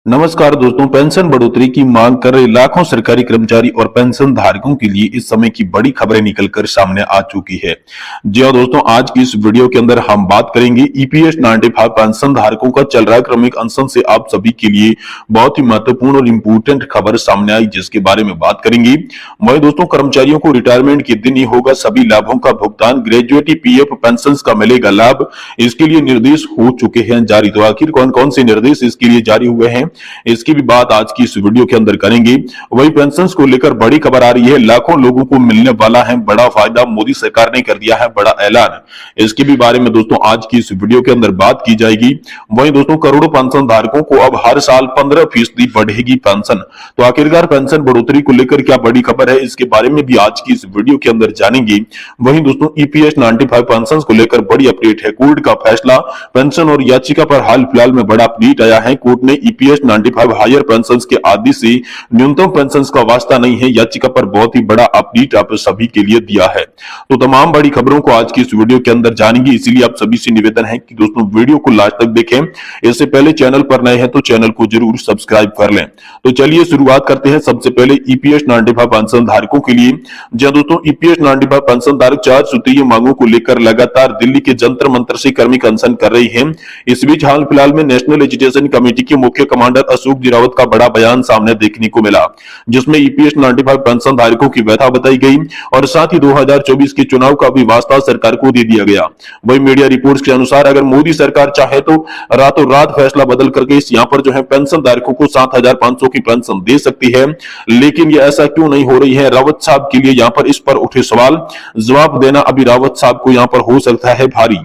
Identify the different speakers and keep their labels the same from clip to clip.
Speaker 1: नमस्कार दोस्तों, पेंशन बढ़ोतरी की मांग कर रहे लाखों सरकारी कर्मचारी और पेंशन धारकों के लिए इस समय की बड़ी खबरें निकलकर सामने आ चुकी है। जी हां दोस्तों, आज की इस वीडियो के अंदर हम बात करेंगे ईपीएस 95 पेंशन धारकों का चल रहा है क्रमिक अनशन से आप सभी के लिए बहुत ही महत्वपूर्ण और इंपोर्टेंट खबर सामने आई, जिसके बारे में बात करेंगे। वही दोस्तों, कर्मचारियों को रिटायरमेंट के दिन ही होगा सभी लाभों का भुगतान, ग्रेजुएटी पीएफ पेंशन का मिलेगा लाभ, इसके लिए निर्देश हो चुके हैं जारी। तो आखिर कौन कौन से निर्देश इसके लिए जारी हुए हैं, इसकी भी बात आज की इस वीडियो के अंदर करेंगे। वही पेंशन्स को लेकर बड़ी खबर आ रही है, लाखों लोगों को मिलने वाला है बड़ा फायदा, मोदी सरकार ने कर दिया है बड़ा ऐलान। इसके भी बारे में दोस्तों आज की इस वीडियो के अंदर बात की जाएगी। वही दोस्तों, करोड़ों पेंशन धारकों को अब हर साल 15% बढ़ेगी पेंशन। तो आखिरकार पेंशन बढ़ोतरी को लेकर क्या बड़ी खबर है, इसके बारे में भी आज की इस वीडियो के अंदर जानेंगे। वही दोस्तों, ईपीएस 95 पेंशन को लेकर बड़ी अपडेट है। कोर्ट का फैसला, पेंशन और याचिका पर हाल फिलहाल में बड़ा अपडेट आया है। कोर्ट ने ईपीएस 95 हायर पेंशन के आदि से न्यूनतम पेंशन का वास्ता नहीं है याचिका पर बहुत ही बड़ा अपडेट आप सभी के लिए दिया है। तो तमाम बड़ी खबरों को आज की इस वीडियो के अंदर जानेंगे, इसीलिए आप सभी से निवेदन है कि दोस्तों वीडियो को लास्ट तक देखें। इससे पहले चैनल पर नए हैं तो चैनल को जरूर सब्सक्राइब कर लें। तो चलिए शुरुआत करते हैं सबसे पहले ईपीएस 95 पेंशन धारकों के लिए। जहां दोस्तों ईपीएस 95 पेंशन धारक 4 सूत्रीय मांगों को लेकर लगातार दिल्ली के जंतर मंत्र से क्रमिक अनशन कर रही है। इस बीच हाल फिलहाल में नेशनल एजुकेशन कमेटी के मुख्य कमांडर अशोक रावत का बड़ा बयान सामने देखने को मिला, जिसमें ईपीएस 95 पेंशन धारकों की व्यथा बताई गई और साथ ही 2024 के चुनाव का भी वास्ता सरकार को दे दिया गया। वही मीडिया रिपोर्ट्स के अनुसार अगर मोदी सरकार चाहे तो रातों रात फैसला बदल करके इस यहाँ पर जो है पेंशन धारकों को 7,500 की पेंशन दे सकती है, लेकिन ये ऐसा क्यों नहीं हो रही है, रावत साहब के लिए यहाँ पर इस पर उठे सवाल जवाब देना अभी रावत साहब को यहाँ पर हो सकता है भारी।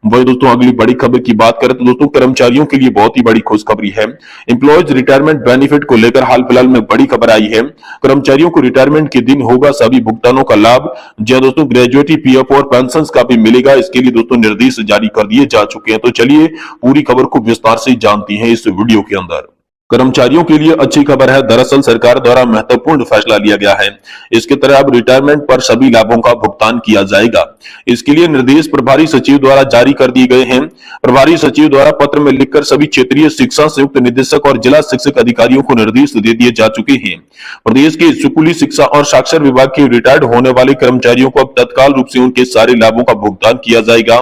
Speaker 1: वही दोस्तों, अगली बड़ी खबर की बात करें तो दोस्तों कर्मचारियों के लिए बहुत ही बड़ी खुशखबरी है। एम्प्लॉयज रिटायरमेंट बेनिफिट को लेकर हाल फिलहाल में बड़ी खबर आई है। कर्मचारियों को रिटायरमेंट के दिन होगा सभी भुगतानों का लाभ। जहां दोस्तों ग्रेजुएटी पीएफ और पेंशन का भी मिलेगा, इसके लिए दोस्तों निर्देश जारी कर दिए जा चुके हैं। तो चलिए पूरी खबर को विस्तार से जानती हैं इस वीडियो के अंदर। कर्मचारियों के लिए अच्छी खबर है, दरअसल सरकार द्वारा महत्वपूर्ण फैसला लिया गया है। इसके तहत अब रिटायरमेंट पर सभी लाभों का भुगतान किया जाएगा। इसके लिए निर्देश प्रभारी सचिव द्वारा जारी कर दिए गए हैं। प्रभारी सचिव द्वारा पत्र में लिखकर सभी क्षेत्रीय शिक्षा संयुक्त निदेशक और जिला शिक्षक अधिकारियों को निर्देश दे दिए जा चुके हैं। प्रदेश के स्कूली शिक्षा और साक्षर विभाग के रिटायर्ड होने वाले कर्मचारियों को अब तत्काल रूप से उनके सारे लाभों का भुगतान किया जाएगा।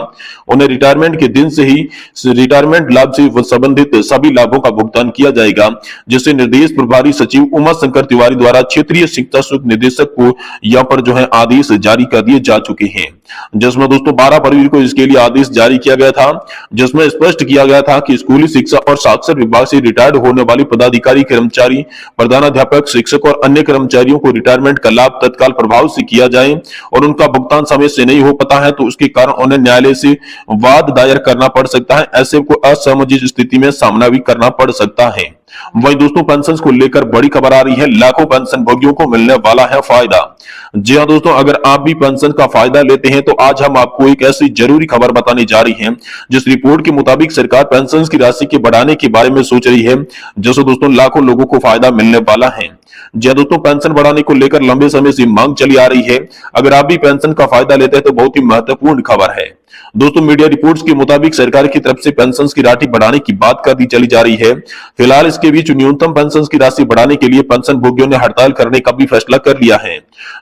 Speaker 1: उन्हें रिटायरमेंट के दिन से ही रिटायरमेंट लाभ से संबंधित सभी लाभों का भुगतान किया जाएगा, जिसे निर्देश प्रभारी सचिव उमा शंकर तिवारी द्वारा क्षेत्रीय शिक्षा संयुक्त निदेशक को यहाँ पर जो है आदेश जारी कर दिए जा चुके हैं। जिसमें दोस्तों 12 फरवरी को इसके लिए आदेश जारी किया गया था, जिसमें स्पष्ट किया गया था कि स्कूली शिक्षा और साक्षर विभाग से रिटायर्ड होने वाले पदाधिकारी, कर्मचारी, प्रधानाध्यापक, शिक्षक और अन्य कर्मचारियों को रिटायरमेंट का लाभ तत्काल प्रभाव से किया जाए और उनका भुगतान समय से नहीं हो पाता है तो उसके कारण उन्हें न्यायालय से वाद दायर करना पड़ सकता है। ऐसे को असमंजस स्थिति में सामना भी करना पड़ सकता है। वही दोस्तों पेंशन को लेकर बड़ी खबर आ रही है, लाखों पेंशन भोगियों को मिलने वाला है फायदा। जी हां दोस्तों, अगर आप भी पेंशन का फायदा लेते हैं तो आज हम आपको एक ऐसी जरूरी खबर बताने जा रही हैं, जिस रिपोर्ट के मुताबिक सरकार पेंशन की राशि के बढ़ाने के बारे में सोच रही है, जिससे दोस्तों लाखों लोगों को फायदा मिलने वाला है। जी दोस्तों, पेंशन बढ़ाने को लेकर लंबे समय से मांग चली आ रही है। अगर आप भी पेंशन का फायदा लेते हैं तो बहुत ही महत्वपूर्ण खबर है। दोस्तों मीडिया रिपोर्ट्स के मुताबिक सरकार की तरफ से पेंशन की राशि बढ़ाने की बात कर दी चली जा रही है। फिलहाल इसके बीच न्यूनतम पेंशन की राशि बढ़ाने के लिए पेंशन भोगियों ने हड़ताल करने का भी फैसला कर लिया है।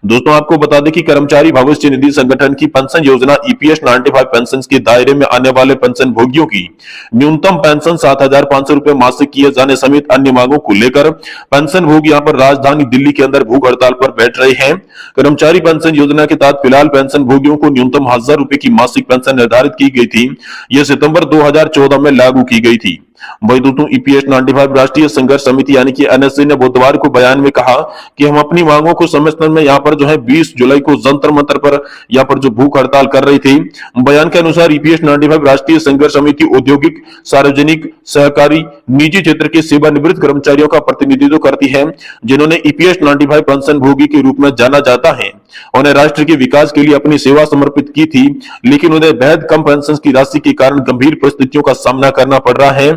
Speaker 1: दोस्तों आपको बता दें कि कर्मचारी भविष्य निधि संगठन की पेंशन योजना ईपीएस 95 पेंशन के दायरे में आने वाले पेंशन भोगियों की न्यूनतम पेंशन 7,500 रुपए मासिक किए जाने समेत अन्य मांगों को लेकर पेंशन भोगी यहाँ पर राजधानी दिल्ली के अंदर भूख हड़ताल पर बैठ रहे हैं। कर्मचारी पेंशन योजना के तहत फिलहाल पेंशन भोगियों को न्यूनतम 1,000 रुपए की मासिक पेंशन निर्धारित की गई थी। यह सितंबर 2014 में लागू की गई थी। वही दोस्तों ईपीएस 95 राष्ट्रीय संघर्ष समिति यानी कि एनएससी ने बुधवार को बयान में कहा कि हम अपनी मांगों को समर्थन में यहाँ पर जो है 20 जुलाई को जंतर मंतर पर यहाँ पर जो भूख हड़ताल कर रही थी। बयान के अनुसार ईपीएस 95 राष्ट्रीय संघर्ष समिति औद्योगिक, सार्वजनिक, सहकारी, निजी क्षेत्र के सेवानिवृत्त कर्मचारियों का प्रतिनिधित्व करती है, जिन्होंने ईपीएस 95 पेंशन भोगी के रूप में जाना जाता है। उन्हें राष्ट्र के विकास के लिए अपनी सेवा समर्पित की थी, लेकिन उन्हें बेहद कम पेंशन की राशि के कारण गंभीर परिस्थितियों का सामना करना पड़ रहा है।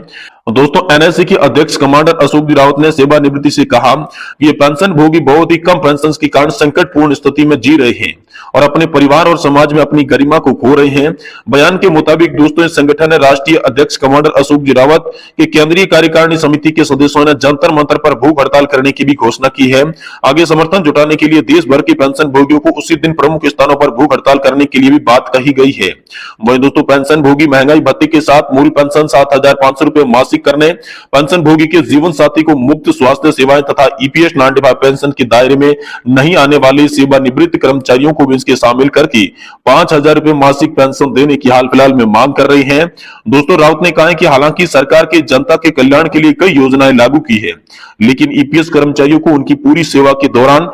Speaker 1: दोस्तों एनएससी के अध्यक्ष कमांडर अशोक रावत ने सेवानिवृत्ति से कहा कि ये पेंशन भोगी बहुत ही कम पेंशन के कारण संकटपूर्ण स्थिति में जी रहे हैं और अपने परिवार और समाज में अपनी गरिमा को खो रहे हैं। बयान के मुताबिक दोस्तों इस संगठन ने राष्ट्रीय अध्यक्ष कमांडर अशोक रावत के केंद्रीय कार्यकारिणी समिति के सदस्यों ने जंतर मंतर पर भूख हड़ताल करने की भी घोषणा की है। आगे समर्थन जुटाने के लिए देश भर के पेंशन भोगियों को उसी दिन प्रमुख स्थानों पर भूख हड़ताल करने के लिए भी बात कही गई है। वहीं दोस्तों पेंशन भोगी महंगाई भत्ते के साथ मूल पेंशन 7,500 रुपए मासिक करने, पेंशन भोगी के जीवन साथी को मुफ्त स्वास्थ्य सेवाएं तथा ईपीएस 95 पेंशन के दायरे में नहीं आने वाले सेवानिवृत्त कर्मचारियों को भी इसके शामिल करके 5,000 रुपए मासिक पेंशन देने की हाल फिलहाल में मांग कर रही हैं। दोस्तों राउत ने कहा है कि हालांकि सरकार के जनता के कल्याण के लिए कई योजनाएं लागू की है, लेकिन ईपीएस कर्मचारियों को उनकी पूरी सेवा के दौरान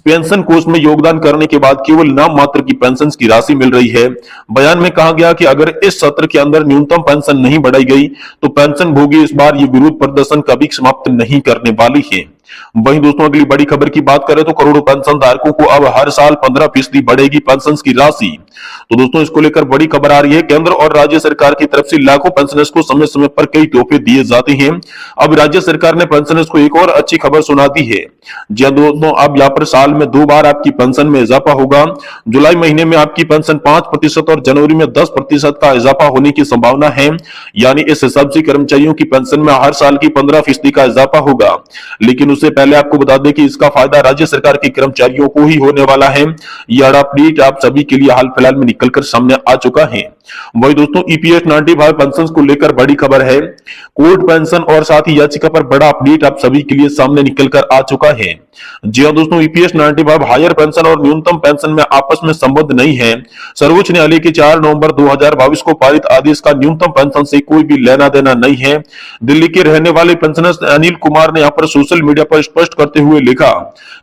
Speaker 1: पेंशन कोष में योगदान करने के बाद केवल नाम मात्र की पेंशन की राशि मिल रही है। बयान में कहा गया कि अगर इस सत्र के अंदर न्यूनतम पेंशन नहीं बढ़ाई गई तो पेंशन भोगी इस बार ये विरोध प्रदर्शन कभी समाप्त नहीं करने वाली है। वहीं दोस्तों अगली बड़ी खबर की बात करें तो करोड़ों पेंशन धारकों को अब हर साल 15% बढ़ेगी पेंशन की राशि। तो दोस्तों इसको लेकर बड़ी खबर आ रही है। केंद्र और राज्य सरकार की तरफ से लाखों पेंशनर्स को समय समय पर कई तोहफे दिए जाते हैं। अब राज्य सरकार ने पेंशनर्स को एक और अच्छी खबर सुना दी है। जी हां दोस्तों, अब यहाँ पर साल में 2 बार आपकी पेंशन में इजाफा होगा। जुलाई महीने में आपकी पेंशन 5% और जनवरी में 10% का इजाफा होने की संभावना है। यानी इस हिसाब से कर्मचारियों की पेंशन में हर साल की 15% का इजाफा होगा। लेकिन उससे पहले आपको बता दें कि इसका फायदा राज्य सरकार के कर्मचारियों को ही होने वाला है। यह अपडेट आप सभी के लिए हाल फिलहाल में निकलकर सामने आ चुका है। वही दोस्तों ईपीएस 95 पेंशन को लेकर बड़ी खबर है। कोर्ट पेंशन और साथ ही याचिका पर बड़ा अपडेट आप सभी के लिए सामने निकलकर आ चुका है। जी हां दोस्तों, ईपीएस 95 हायर पेंशन और न्यूनतम पेंशन में आपस में संबंध नहीं है। सर्वोच्च न्यायालय के 4 नवंबर 2022 को पारित आदेश का न्यूनतम पेंशन से कोई भी लेना देना नहीं है। दिल्ली के रहने वाले पेंशनर अनिल कुमार ने यहाँ पर सोशल मीडिया पर स्पष्ट करते हुए लिखा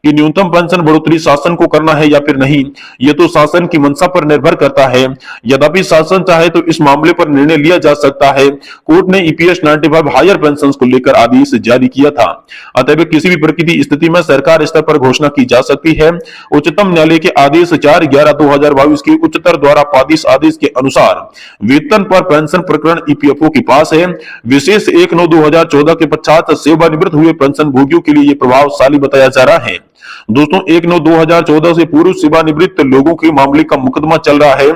Speaker 1: कि न्यूनतम पेंशन बढ़ोतरी शासन को करना है या फिर नहीं, यह तो शासन की मंशा पर निर्भर करता है। यद्यपि शासन चाहे तो इस मामले पर निर्णय लिया जा सकता है। कोर्ट ने ईपीएस 95 हायर पेंशन को लेकर आदेश जारी किया था। अतः किसी भी प्रकृति स्थिति में सरकार स्तर पर घोषणा की जा सकती है। उच्चतम न्यायालय के आदेश 4/11/2022 के उच्चतर द्वारा पारित आदेश के अनुसार वेतन पर पेंशन प्रकरण ईपीएफओ के पास है। विशेष 1/9/2014 के पश्चात सेवानिवृत्त हुए पेंशन भोगियों के लिए यह प्रभावशाली बताया जा रहा है। दोस्तों 1/9/2014 से पूर्व सेवानिवृत्त लोगों के मामले का मुकदमा चल रहा है।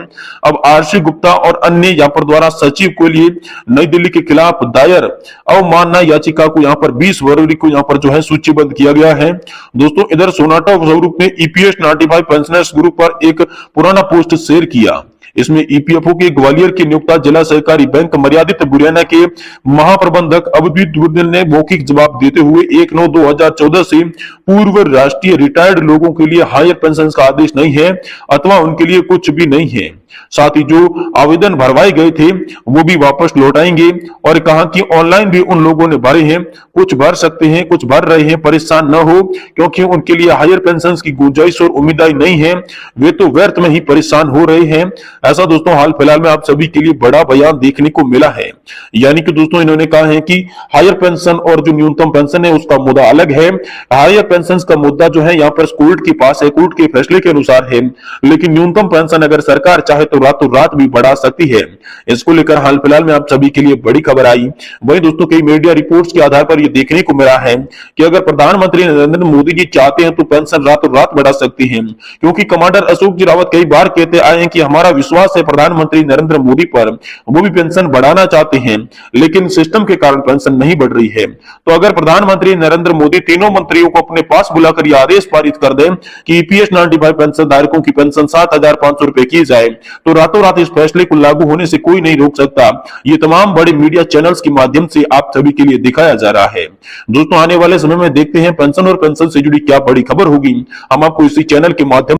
Speaker 1: अब आरसी गुप्ता और अन्य यहाँ पर द्वारा सचिव के लिए नई दिल्ली के खिलाफ दायर अवमानना याचिका को यहाँ पर 20 फरवरी को यहाँ पर जो है सूचीबद्ध किया गया है। दोस्तों इधर सोनाटा स्वरूप ने ईपीएस 95 पेंशनर्स ग्रुप पर एक पुराना पोस्ट शेयर किया। इसमें ईपीएफओ के ग्वालियर के नियुक्ता जिला सहकारी बैंक मर्यादित बुरियाना के महाप्रबंधक अवधूत गुर्जर ने मौखिक जवाब देते हुए 1/9/2014 से पूर्व राष्ट्रीय रिटायर्ड लोगों के लिए हायर पेंशन का आदेश नहीं है अथवा उनके लिए कुछ भी नहीं है। साथ ही जो आवेदन भरवाए गए थे वो भी वापस लौटाएंगे और कहा कि ऑनलाइन भी उन लोगों ने भरे हैं, कुछ भर सकते हैं, कुछ भर रहे हैं, परेशान न हो क्योंकि उनके लिए हायर पेंशन की गुंजाइश और उम्मीदें नहीं है, वे तो व्यर्थ में ही परेशान हो रहे हैं। ऐसा दोस्तों हाल फिलहाल में आप सभी के लिए बड़ा बयान देखने को मिला है। यानी कि दोस्तों इन्होंने कहा है कि हायर पेंशन और जो न्यूनतम पेंशन है उसका मुद्दा अलग है। हायर पेंशन का मुद्दा जो है यहाँ पर कोर्ट के पास है, कोर्ट के फैसले के अनुसार है, लेकिन न्यूनतम पेंशन अगर सरकार चाहे तो रातों रात भी बढ़ा सकती है। इसको लेकर हाल फिलहाल में आप सभी के लिए बड़ी खबर आई। वहीं दोस्तों कई मीडिया रिपोर्ट्स के आधार पर यह देखने को मिला है कि अगर प्रधानमंत्री नरेंद्र मोदी जी चाहते हैं तो पेंशन रातों रात बढ़ा सकते हैं, क्योंकि कमांडर अशोक जी रावत कई बार कहते आए हैं कि हमारा विश्वास है प्रधानमंत्री नरेंद्र मोदी पर, वो भी पेंशन बढ़ाना चाहते हैं, लेकिन सिस्टम के कारण पेंशन नहीं बढ़ रही है। तो अगर प्रधानमंत्री नरेंद्र मोदी तीनों मंत्रियों को अपने पास बुलाकर यह आदेश पारित कर दें कि ईपीएस 95 पेंशन धारकों की पेंशन 7,500 रुपए की जाए तो रातों रात इस फैसले को लागू होने से कोई नहीं रोक सकता। ये तमाम बड़े मीडिया चैनल्स के माध्यम से आप सभी के लिए दिखाया जा रहा है। दोस्तों आने वाले समय में देखते हैं पेंशन और पेंशन से जुड़ी क्या बड़ी खबर होगी। हम आपको इसी चैनल के माध्यम